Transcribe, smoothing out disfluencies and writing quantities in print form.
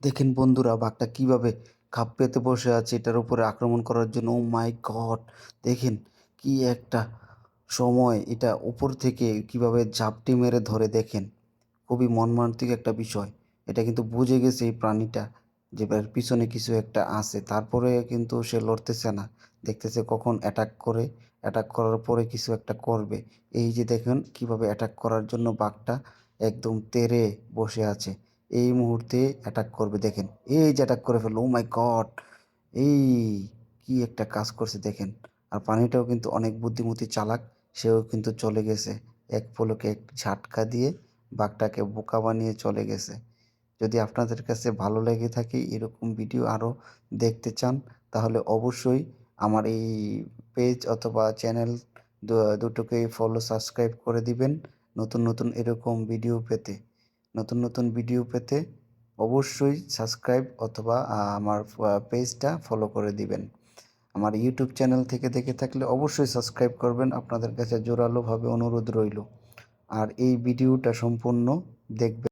দেখেন বন্ধুরা, বাঘটা কিভাবে খাপ পেতে বসে আছে এটার উপরে আক্রমণ করার জন্য। ও মাই গড! দেখেন কি একটা সময়, এটা উপর থেকে কিভাবে ঝাপটি মেরে ধরে দেখেন। খুবই মর্মান্তিক একটা বিষয়। এটা কিন্তু বুঝে গেছে এই প্রাণীটা যে এর পিছনে কিছু একটা আছে। তারপরে কিন্তু সে লড়তেছে না। দেখতেছে কখন অ্যাটাক করে, অ্যাটাক করার পরে কিছু একটা করবে। এই যে দেখেন কিভাবে অ্যাটাক করার জন্য বাঘটা একদম তেড়ে বসে আছে। এই মুহূর্তে অ্যাটাক করবে দেখেন। এই যে অ্যাটাক করে ফেলল। ওহ মাই গড! এই কি একটা কাজ করছে দেখেন। আর প্রাণীটাও কিন্তু অনেক বুদ্ধিমতী, চালাক। সেও কিন্তু চলে গেছে। এক পলকে এক ঝাটকা দিয়ে বাঘটাকে বোকা বানিয়ে চলে গেছে। যদি আপনাদের কাছে ভালো লেগে থাকে, এরকম ভিডিও আরও দেখতে চান, তাহলে অবশ্যই আমার এই পেজ অথবা চ্যানেল দুটোকেই ফলো, সাবস্ক্রাইব করে দিবেন। নতুন নতুন এরকম ভিডিও পেতে, নতুন নতুন ভিডিও পেতে অবশ্যই সাবস্ক্রাইব অথবা আমার পেজটা ফলো করে দিবেন। আমার ইউটিউব চ্যানেল থেকে দেখে থাকলে অবশ্যই সাবস্ক্রাইব করবেন। আপনাদের কাছে জোরালোভাবে অনুরোধ রইল। আর এই ভিডিওটা সম্পূর্ণ দেখবেন।